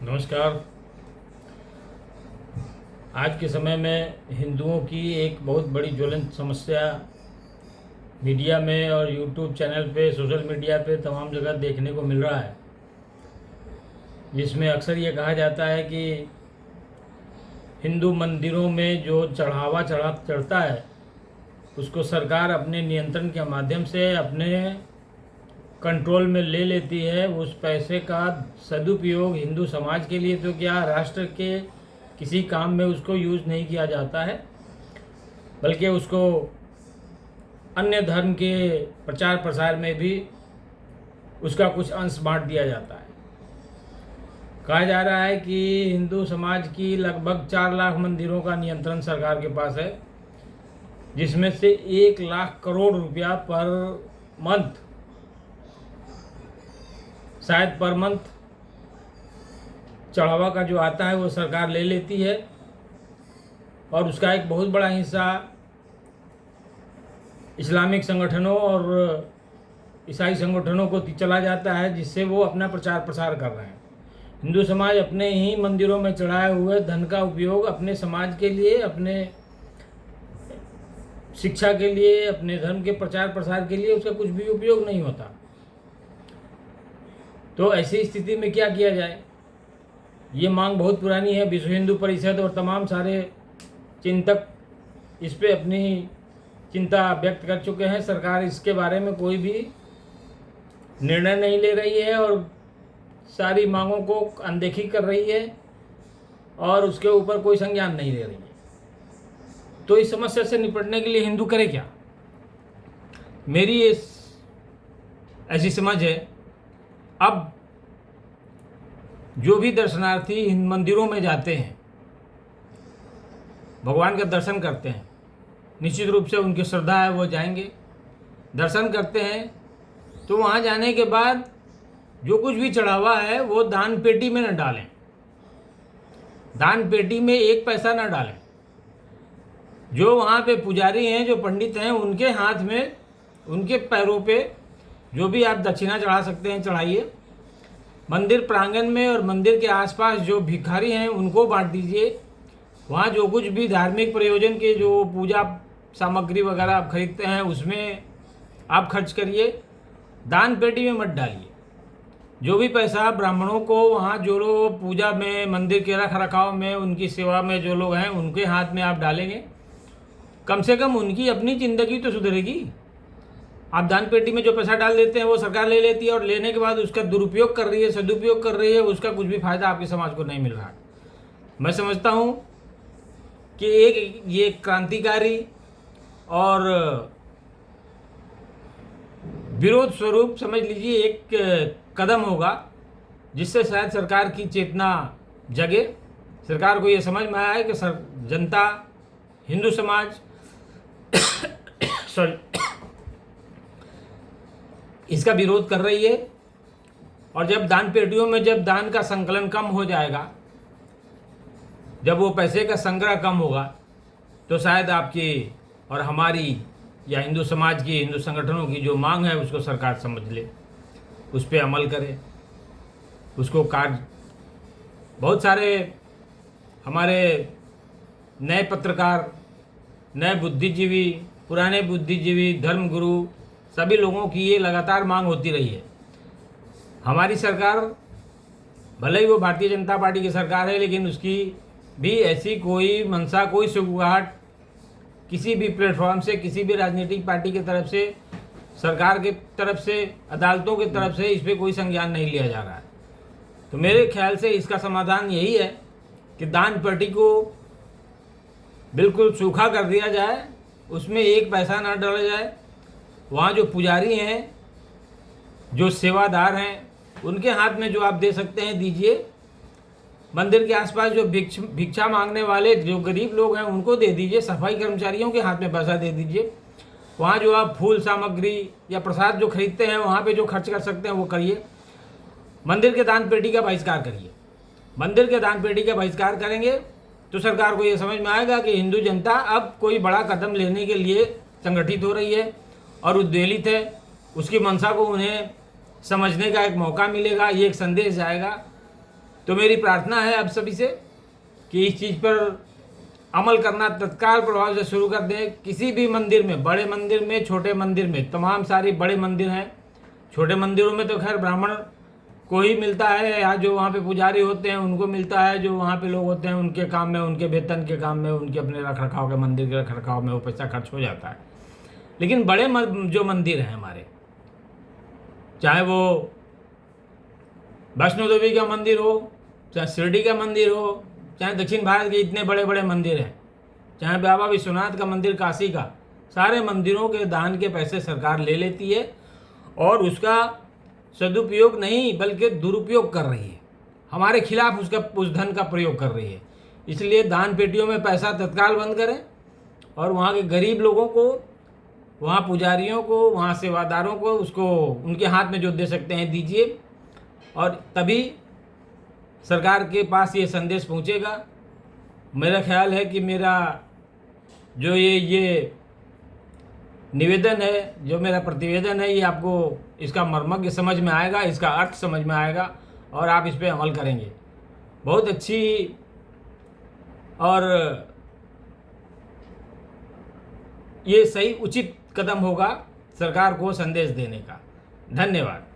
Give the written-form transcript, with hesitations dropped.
नमस्कार। आज के समय में हिंदुओं की एक बहुत बड़ी ज्वलंत समस्या मीडिया में और यूट्यूब चैनल पे, सोशल मीडिया पे तमाम जगह देखने को मिल रहा है, जिसमें अक्सर ये कहा जाता है कि हिंदू मंदिरों में जो चढ़ता है उसको सरकार अपने नियंत्रण के माध्यम से अपने कंट्रोल में ले लेती है। उस पैसे का सदुपयोग हिंदू समाज के लिए तो क्या, राष्ट्र के किसी काम में उसको यूज़ नहीं किया जाता है, बल्कि उसको अन्य धर्म के प्रचार प्रसार में भी उसका कुछ अंश बांट दिया जाता है। कहा जा रहा है कि हिंदू समाज की लगभग 4 लाख मंदिरों का नियंत्रण सरकार के पास है, जिसमें से 1 लाख करोड़ रुपया पर मंथ, शायद पर मंथ चढ़ावा का जो आता है वो सरकार ले लेती है, और उसका एक बहुत बड़ा हिस्सा इस्लामिक संगठनों और ईसाई संगठनों को चला जाता है, जिससे वो अपना प्रचार प्रसार कर रहे हैं। हिंदू समाज अपने ही मंदिरों में चढ़ाए हुए धन का उपयोग अपने समाज के लिए, अपने शिक्षा के लिए, अपने धर्म के प्रचार प्रसार के लिए उसका कुछ भी उपयोग नहीं होता। तो ऐसी स्थिति में क्या किया जाए? ये मांग बहुत पुरानी है। विश्व हिंदू परिषद और तमाम सारे चिंतक इस पे अपनी चिंता व्यक्त कर चुके हैं। सरकार इसके बारे में कोई भी निर्णय नहीं ले रही है और सारी मांगों को अनदेखी कर रही है और उसके ऊपर कोई संज्ञान नहीं ले रही है। तो इस समस्या से निपटने के लिए हिंदू करे क्या? मेरी ऐसी समझ है, अब जो भी दर्शनार्थी इन मंदिरों में जाते हैं, भगवान का दर्शन करते हैं, निश्चित रूप से उनकी श्रद्धा है, वो जाएंगे, दर्शन करते हैं, तो वहाँ जाने के बाद जो कुछ भी चढ़ावा है वो दान पेटी में न डालें। दान पेटी में 1 पैसा न डालें। जो वहाँ पे पुजारी हैं, जो पंडित हैं, उनके हाथ में, उनके पैरों पे जो भी आप दक्षिणा चढ़ा सकते हैं चढ़ाइए। मंदिर प्रांगण में और मंदिर के आसपास जो भिखारी हैं उनको बांट दीजिए। वहाँ जो कुछ भी धार्मिक प्रयोजन के जो पूजा सामग्री वगैरह आप खरीदते हैं उसमें आप खर्च करिए, दान पेटी में मत डालिए। जो भी पैसा ब्राह्मणों को, वहाँ जो लोग पूजा में, मंदिर के रख रखाव में, उनकी सेवा में जो लोग हैं उनके हाथ में आप डालेंगे, कम से कम उनकी अपनी ज़िंदगी तो सुधरेगी। आप दान पेटी में जो पैसा डाल देते हैं वो सरकार ले लेती है और लेने के बाद उसका दुरुपयोग कर रही है, सदुपयोग कर रही है, उसका कुछ भी फायदा आपके समाज को नहीं मिल रहा है। मैं समझता हूँ कि एक ये क्रांतिकारी और विरोध स्वरूप समझ लीजिए एक कदम होगा, जिससे शायद सरकार की चेतना जगे। सरकार को ये समझ में आया है कि जनता, हिंदू समाज सॉरी इसका विरोध कर रही है, और जब दान पेटियों में जब दान का संकलन कम हो जाएगा, जब वो पैसे का संग्रह कम होगा, तो शायद आपकी और हमारी या हिंदू समाज की, हिंदू संगठनों की जो मांग है उसको सरकार समझ ले, उस पर अमल करे, उसको कार्य। बहुत सारे हमारे नए पत्रकार, नए बुद्धिजीवी, पुराने बुद्धिजीवी, धर्मगुरु, सभी लोगों की ये लगातार मांग होती रही है। हमारी सरकार, भले ही वो भारतीय जनता पार्टी की सरकार है, लेकिन उसकी भी ऐसी कोई मंशा, कोई सुगबुगाहट किसी भी प्लेटफॉर्म से, किसी भी राजनीतिक पार्टी की तरफ से, सरकार के तरफ से, अदालतों की तरफ से इस पर कोई संज्ञान नहीं लिया जा रहा है। तो मेरे ख्याल से इसका समाधान यही है कि दान पेटी को बिल्कुल सूखा कर दिया जाए, उसमें 1 पैसा ना डाला जाए। वहाँ जो पुजारी हैं, जो सेवादार हैं, उनके हाथ में जो आप दे सकते हैं दीजिए। मंदिर के आसपास जो भिक्षा मांगने वाले जो गरीब लोग हैं उनको दे दीजिए। सफाई कर्मचारियों के हाथ में पैसा दे दीजिए। वहाँ जो आप फूल सामग्री या प्रसाद जो खरीदते हैं, वहाँ पे जो खर्च कर सकते हैं वो करिए। मंदिर के दान पेटी का बहिष्कार करिए। मंदिर के दान पेटी का बहिष्कार करेंगे तो सरकार को ये समझ में आएगा कि हिंदू जनता अब कोई बड़ा कदम लेने के लिए संगठित हो रही है और उद्वेलित है। उसकी मंशा को उन्हें समझने का एक मौका मिलेगा, ये एक संदेश जाएगा। तो मेरी प्रार्थना है आप सभी से कि इस चीज़ पर अमल करना तत्काल प्रभाव से शुरू कर दें। किसी भी मंदिर में, बड़े मंदिर में, छोटे मंदिर में, तमाम सारी बड़े मंदिर हैं। छोटे मंदिरों में तो खैर ब्राह्मण को ही मिलता है, या जो वहाँ पे पुजारी होते हैं उनको मिलता है, जो वहाँ पे लोग होते हैं उनके काम में, उनके वेतन के काम में, उनके अपने रख रखाव के, मंदिर के रख रखाव में वो पैसा खर्च हो जाता है। लेकिन बड़े जो मंदिर हैं हमारे, चाहे वो वैष्णो देवी का मंदिर हो, चाहे शिरडी का मंदिर हो, चाहे दक्षिण भारत के इतने बड़े बड़े मंदिर हैं, चाहे बाबा विश्वनाथ का मंदिर काशी का, सारे मंदिरों के दान के पैसे सरकार ले लेती है और उसका सदुपयोग नहीं बल्कि दुरुपयोग कर रही है, हमारे खिलाफ उस धन का प्रयोग कर रही है। इसलिए दान पेटियों में पैसा तत्काल बंद करें और वहाँ के गरीब लोगों को, वहाँ पुजारियों को, वहाँ सेवादारों को, उसको उनके हाथ में जो दे सकते हैं दीजिए, और तभी सरकार के पास ये संदेश पहुँचेगा। मेरा ख्याल है कि मेरा जो ये निवेदन है, जो मेरा प्रतिवेदन है, ये आपको इसका मर्मज्ञ समझ में आएगा, इसका अर्थ समझ में आएगा और आप इस पर अमल करेंगे। बहुत अच्छी और ये सही उचित कदम होगा सरकार को संदेश देने का। धन्यवाद।